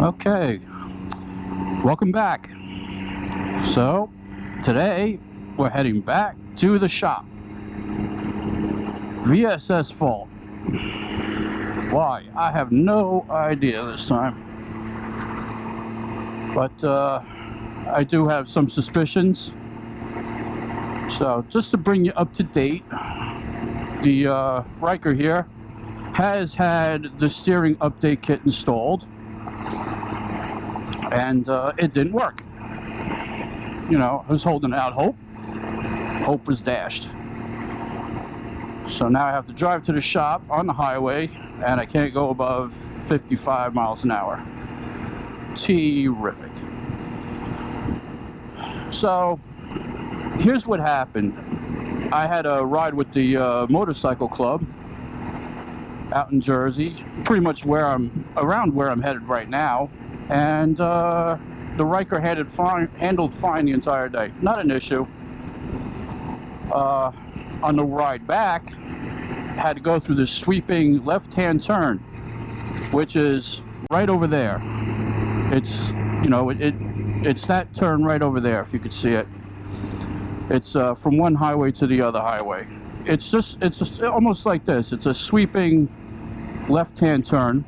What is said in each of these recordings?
Okay, welcome back. So today we're heading back to the shop. VSS Fault. Why? I have no idea this time, but I do have some suspicions. So just to bring you up to date, the Ryker here has had the steering update kit installed, and it didn't work. You know, I was holding out hope. Hope was dashed. So now I have to drive to the shop on the highway, and I can't go above 55 miles an hour. Terrific. So here's what happened. I had a ride with the motorcycle club out in Jersey, pretty much around where I'm headed right now, and the Ryker handled fine the entire day. Not an issue. On the ride back, had to go through this sweeping left-hand turn, which is right over there. It's, you know, it's that turn right over there, if you could see it. It's from one highway to the other highway. It's just almost like this. It's a sweeping left-hand turn.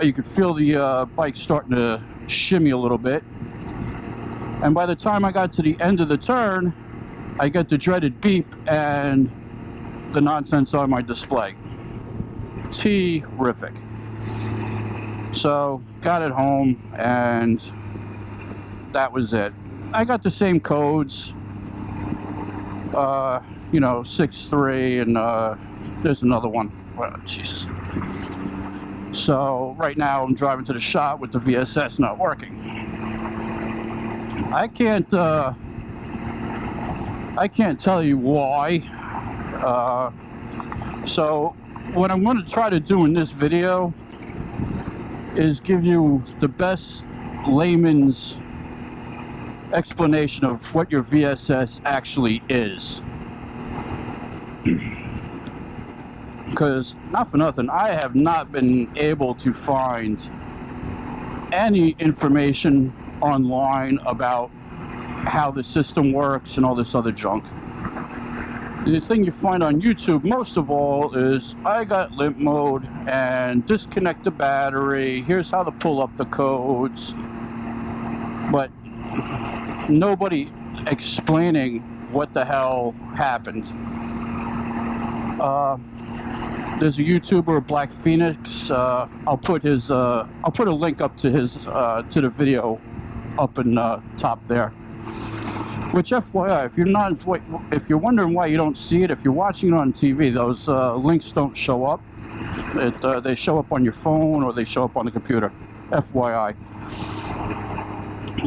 You could feel the bike starting to shimmy a little bit. And by the time I got to the end of the turn, I get the dreaded beep and the nonsense on my display. Terrific. So got it home, and that was it. I got the same codes, you know, 6.3, and there's another one. Well, Jesus. So right now I'm driving to the shop with the VSS not working. I can't tell you why. So what I'm going to try to do in this video is give you the best layman's explanation of what your VSS actually is. Because, not for nothing, I have not been able to find any information online about how the system works and all this other junk. The thing you find on YouTube most of all is, I got limp mode and disconnect the battery, here's how to pull up the codes, but nobody explaining what the hell happened. There's a YouTuber, Black Phoenix. I'll put a link up to his to the video up in top there. Which, FYI, if you're wondering why you don't see it, if you're watching it on TV, those links don't show up. They show up on your phone or they show up on the computer. FYI.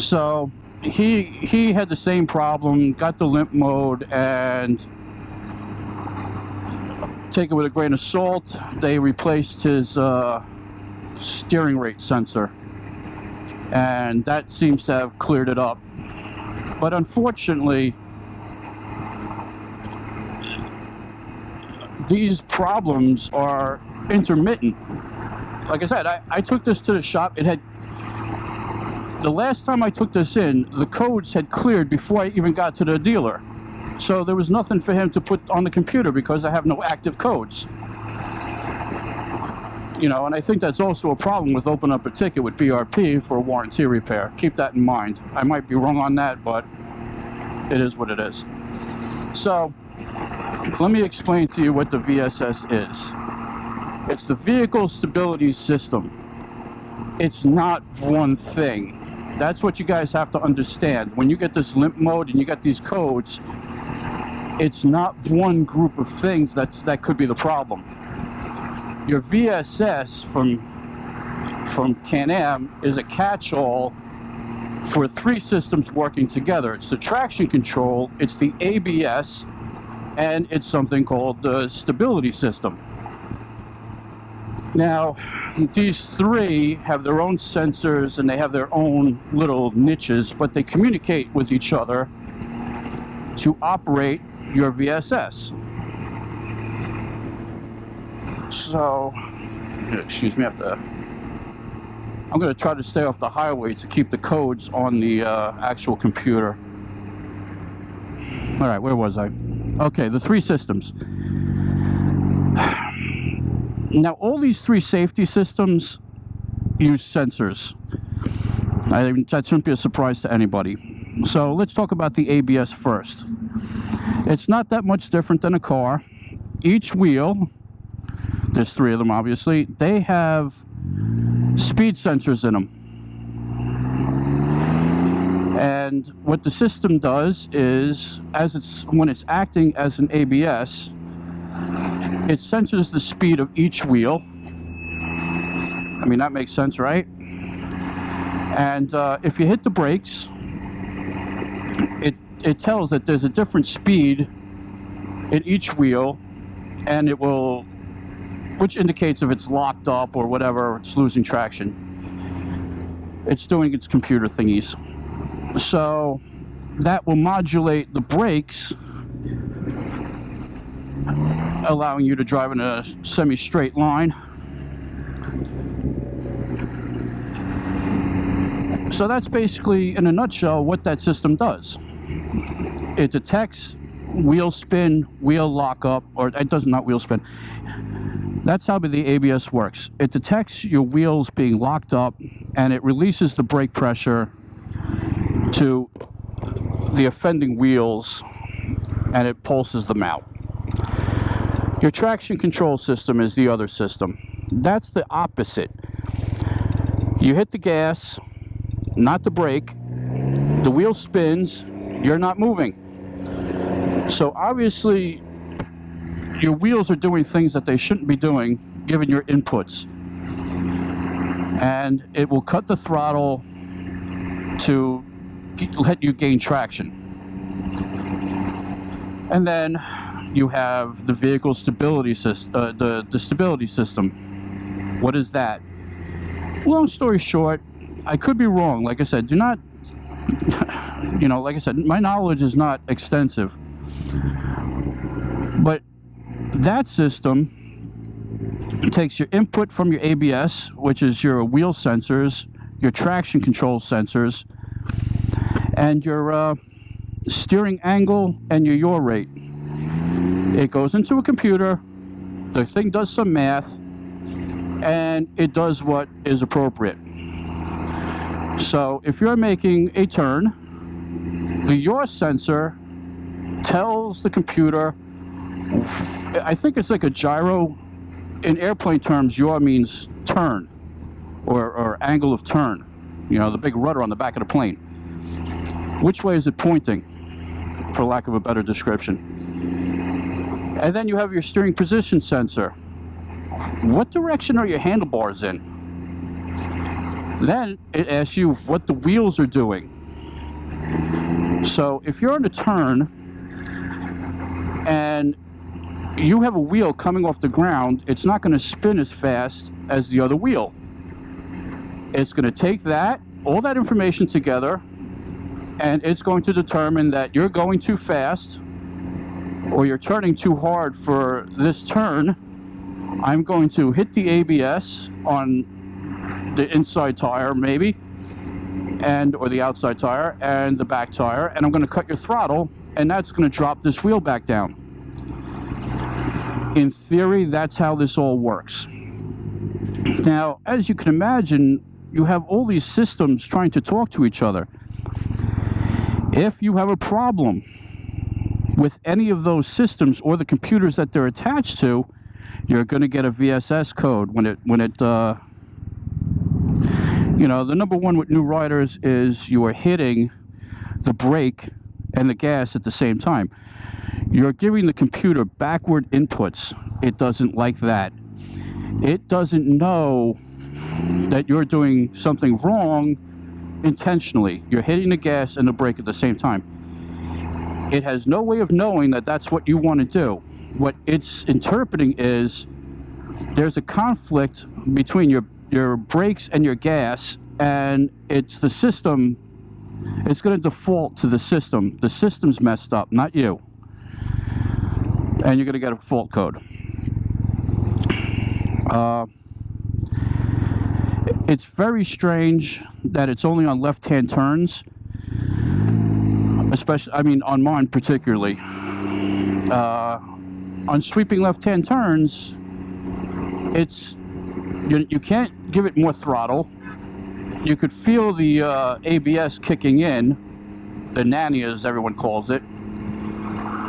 So he had the same problem, got the limp mode, and take it with a grain of salt, they replaced his steering rate sensor, and that seems to have cleared it up. But unfortunately, these problems are intermittent. Like I said, I took this to the shop. The last time I took this in, the codes had cleared before I even got to the dealer. So there was nothing for him to put on the computer because I have no active codes. You know, and I think that's also a problem with opening up a ticket with BRP for a warranty repair. Keep that in mind. I might be wrong on that, but it is what it is. So let me explain to you what the VSS is. It's the Vehicle Stability System. It's not one thing. That's what you guys have to understand. When you get this limp mode and you get these codes, it's not one group of things that could be the problem. Your VSS from Can AM is a catch-all for three systems working together. It's the traction control, it's the ABS, and it's something called the stability system. Now, these three have their own sensors and they have their own little niches, but they communicate with each other to operate your VSS. So, excuse me, I have to I'm going to try to stay off the highway to keep the codes on the actual computer. All right, where was I? Okay, the 3 systems. Now, all these 3 safety systems use sensors. That shouldn't be a surprise to anybody. So let's talk about the ABS first. It's not that much different than a car. Each wheel, there's 3 of them obviously, they have speed sensors in them. And what the system does is, when it's acting as an ABS, it senses the speed of each wheel. I mean, that makes sense, right? And if you hit the brakes, it tells that there's a different speed in each wheel, and it will, which indicates if it's locked up or whatever, it's losing traction. It's doing its computer thingies. So that will modulate the brakes, allowing you to drive in a semi-straight line. So that's basically, in a nutshell, what that system does. It detects wheel spin, wheel lockup, or it does not wheel spin. That's how the ABS works. It detects your wheels being locked up, and it releases the brake pressure to the offending wheels, and it pulses them out. Your traction control system is the other system. That's the opposite. You hit the gas, not the brake, the wheel spins, you're not moving. So obviously your wheels are doing things that they shouldn't be doing given your inputs. And it will cut the throttle to let you gain traction. And then you have the vehicle stability system, the stability system. What is that? Long story short, I could be wrong. Like I said, do not, like I said, my knowledge is not extensive. But that system takes your input from your ABS, which is your wheel sensors, your traction control sensors, and your steering angle and your yaw rate. It goes into a computer, the thing does some math, and it does what is appropriate. So if you're making a turn, the yaw sensor tells the computer, I think it's like a gyro. In airplane terms, yaw means turn, or angle of turn. The big rudder on the back of the plane. Which way is it pointing, for lack of a better description? And then you have your steering position sensor. What direction are your handlebars in? Then it asks you what the wheels are doing. So if you're on a turn and you have a wheel coming off the ground, it's not going to spin as fast as the other wheel. It's going to take all that information together, and it's going to determine that you're going too fast or you're turning too hard for this turn. I'm going to hit the ABS on the inside tire maybe, or the outside tire and the back tire, and I'm going to cut your throttle, and that's going to drop this wheel back down. In theory, that's how this all works. Now, as you can imagine, you have all these systems trying to talk to each other. If you have a problem with any of those systems or the computers that they're attached to, you're going to get a VSS code when it the number one with new riders is you are hitting the brake and the gas at the same time. You're giving the computer backward inputs. It doesn't like that. It doesn't know that you're doing something wrong intentionally. You're hitting the gas and the brake at the same time. It has no way of knowing that that's what you want to do. What it's interpreting is there's a conflict between your brakes and your gas, and it's the system. It's going to default to the system. The system's messed up, not you. And you're going to get a fault code. It's very strange that it's only on left-hand turns, especially, I mean, on mine particularly. On sweeping left-hand turns, it's, you can't give it more throttle. You could feel the ABS kicking in, the nanny as everyone calls it,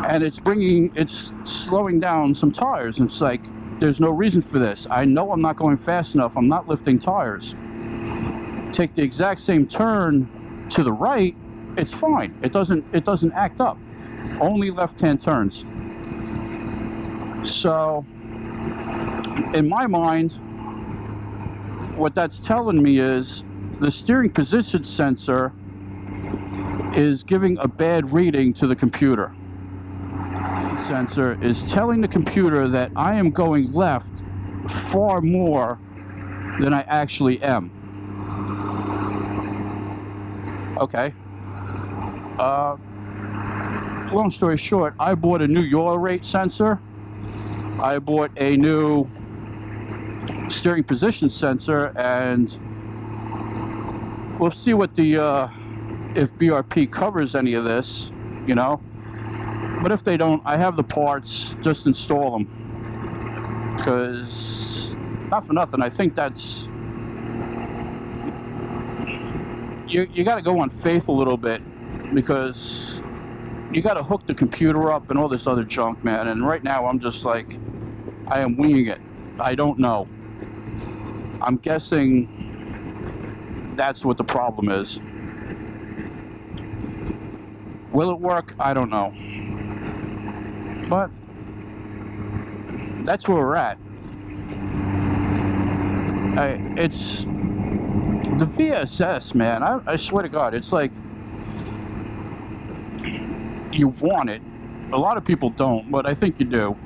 and it's slowing down some tires. And it's like, there's no reason for this. I know I'm not going fast enough. I'm not lifting tires. Take the exact same turn to the right, it's fine. It doesn't act up. Only left-hand turns. So, in my mind, what that's telling me is the steering position sensor is giving a bad reading to the computer. Sensor is telling the computer that I am going left far more than I actually am. Okay. Long story short, I bought a new Yaw Rate sensor. I bought a new steering position sensor, and we'll see what the if BRP covers any of this, you know. But if they don't, I have the parts. Just install them. Because, not for nothing, I think that's, you got to go on faith a little bit, because you got to hook the computer up and all this other junk, man. And right now I'm just like, I am winging it. I don't know. I'm guessing that's what the problem is. Will it work? I don't know. But that's where we're at. It's the VSS, man. I swear to God, it's like you want it. A lot of people don't, but I think you do.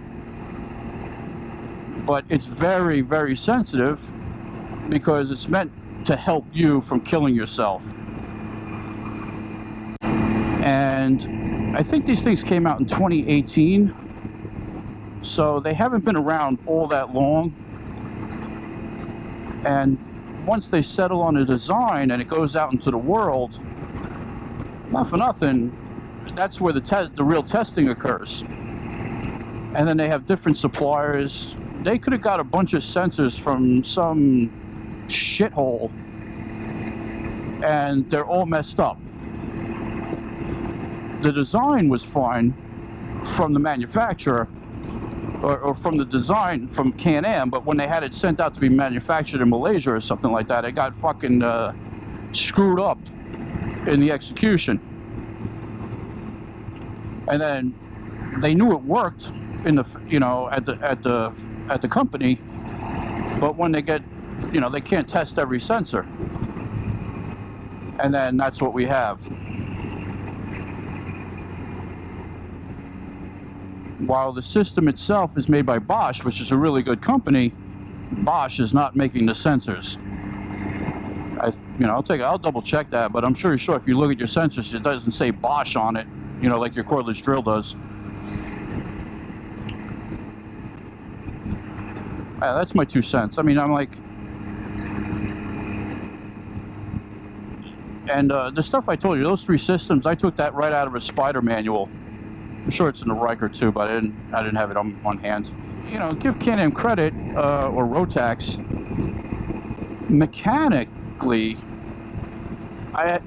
But it's very, very sensitive, because it's meant to help you from killing yourself. And I think these things came out in 2018, so they haven't been around all that long. And once they settle on a design and it goes out into the world, not for nothing, that's where the real testing occurs. And then they have different suppliers. They could have got a bunch of sensors from some shithole, and they're all messed up. The design was fine from the manufacturer, or from the design from Can AM, but when they had it sent out to be manufactured in Malaysia or something like that, it got fucking screwed up in the execution. And then they knew it worked in the, you know, at the company, but when they get, you know, they can't test every sensor. And then that's what we have. While the system itself is made by Bosch, which is a really good company, Bosch is not making the sensors. I'll double check that, but I'm sure if you look at your sensors, it doesn't say Bosch on it, you know, like your cordless drill does. That's my 2 cents. I mean, I'm like, and the stuff I told you, those 3 systems, I took that right out of a Spyder manual. I'm sure it's in the Ryker too, but I didn't have it on hand. You know, give Can AM credit, or Rotax. Mechanically, I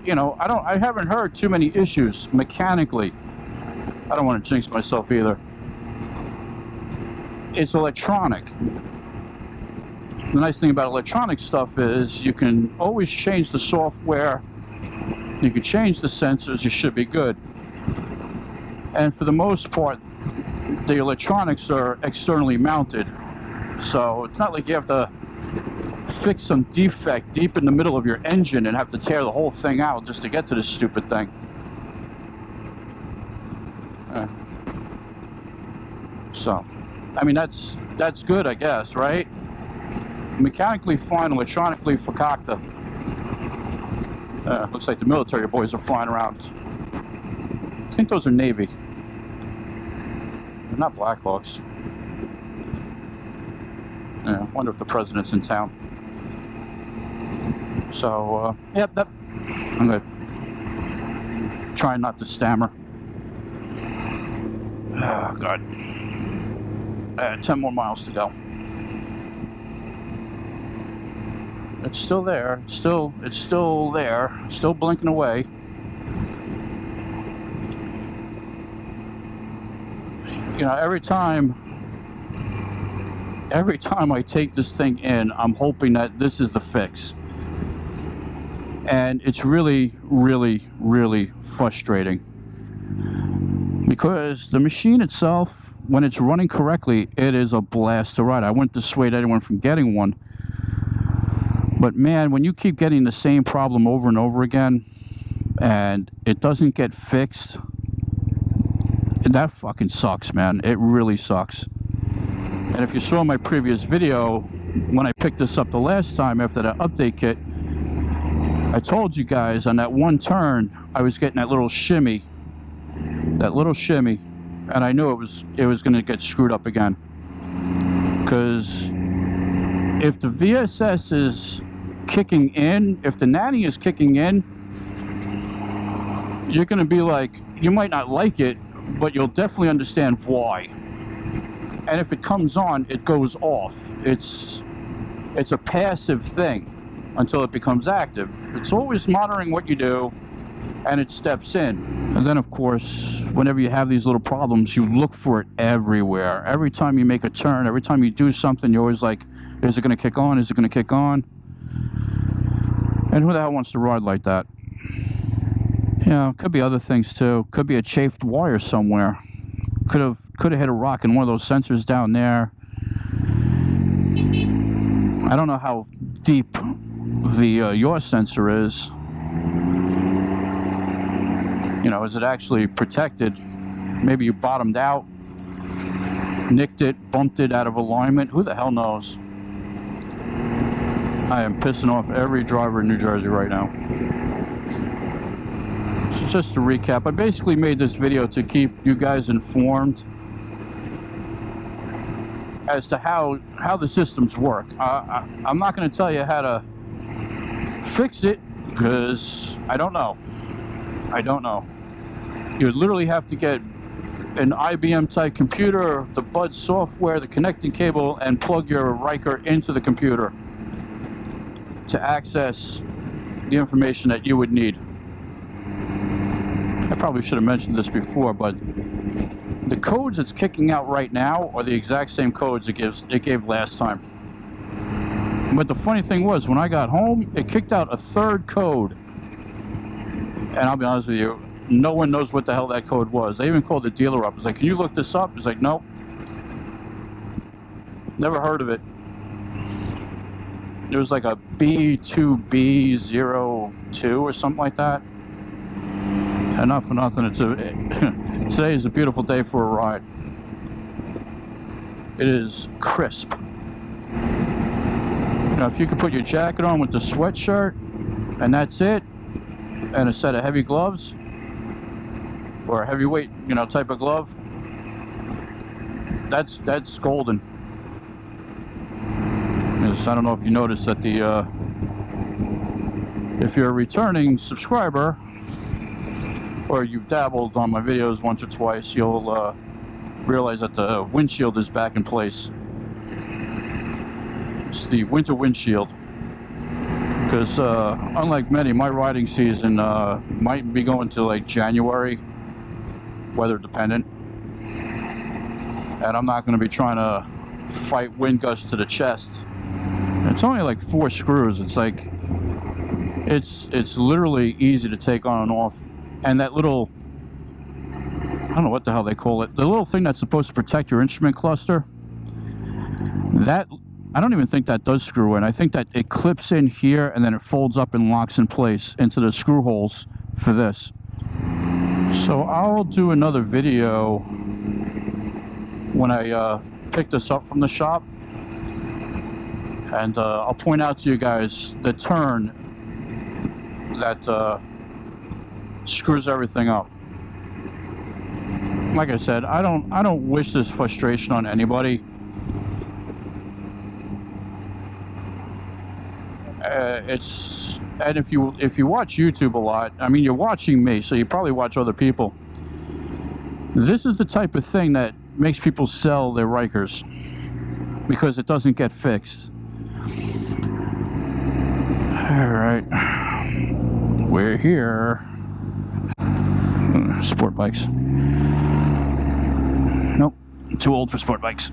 haven't heard too many issues mechanically. I don't want to jinx myself either. It's electronic. The nice thing about electronic stuff is you can always change the software. You can change the sensors. You should be good. And for the most part, the electronics are externally mounted. So it's not like you have to fix some defect deep in the middle of your engine and have to tear the whole thing out just to get to this stupid thing. So, I mean, that's good, I guess, right? Mechanically fine, electronically fakakta. Looks like the military boys are flying around. I think those are Navy. They're not Blackhawks. Yeah, I wonder if the president's in town. So, yep, I'm gonna try not to stammer. Oh, God. 10 more miles to go. It's still there. It's still there. Still blinking away. You know, every time I take this thing in, I'm hoping that this is the fix. And it's really, really, really frustrating. Because the machine itself, when it's running correctly, it is a blast to ride. I wouldn't dissuade anyone from getting one. But man, when you keep getting the same problem over and over again, and it doesn't get fixed, that fucking sucks, man. It really sucks. And if you saw my previous video, when I picked this up the last time after that update kit, I told you guys on that one turn, I was getting that little shimmy. And I knew it was going to get screwed up again. Because if the VSS is kicking in, if the nanny is kicking in, you're going to be like, you might not like it, but you'll definitely understand why. And if it comes on, it goes off. It's a passive thing until it becomes active. It's always monitoring what you do, and it steps in. And then, of course, whenever you have these little problems, you look for it everywhere. Every time you make a turn, every time you do something, you're always like, is it going to kick on? Is it going to kick on? And who the hell wants to ride like that? You know, could be other things too. Could be a chafed wire somewhere. Could have hit a rock in one of those sensors down there. I don't know how deep the yaw sensor is. You know, is it actually protected? Maybe you bottomed out, nicked it, bumped it out of alignment. Who the hell knows? I am pissing off every driver in New Jersey right now. So just to recap, I basically made this video to keep you guys informed as to how the systems work. I'm not going to tell you how to fix it because I don't know. You would literally have to get an IBM type computer, the Bud software, the connecting cable, and plug your Ryker into the computer to access the information that you would need. I probably should have mentioned this before, but the codes it's kicking out right now are the exact same codes it gave last time. But the funny thing was, when I got home, it kicked out a third code. And I'll be honest with you, no one knows what the hell that code was. I even called the dealer up. I was like, can you look this up? He's like, nope. Never heard of it. It was like a B2B02 or something like that. And not for nothing, today is a beautiful day for a ride. It is crisp. Now, if you could put your jacket on with the sweatshirt, and that's it, and a set of heavy gloves, or a heavyweight, type of glove, that's golden. Because I don't know if you noticed that if you're a returning subscriber, or you've dabbled on my videos once or twice, you'll realize that the windshield is back in place. It's the winter windshield. Because unlike many, my riding season might be going to like January, weather dependent. And I'm not going to be trying to fight wind gusts to the chest. It's only like 4 screws. It's like, it's literally easy to take on and off. And that little, I don't know what the hell they call it, the little thing that's supposed to protect your instrument cluster, that, I don't even think that does screw in. I think that it clips in here and then it folds up and locks in place into the screw holes for this. So I'll do another video when I pick this up from the shop, and I'll point out to you guys the turn that screws everything up. Like I said, I don't wish this frustration on anybody. And if you watch YouTube a lot, I mean, you're watching me, so you probably watch other people. This is the type of thing that makes people sell their Rykers, because it doesn't get fixed. All right, we're here. Sport bikes. Nope, too old for sport bikes.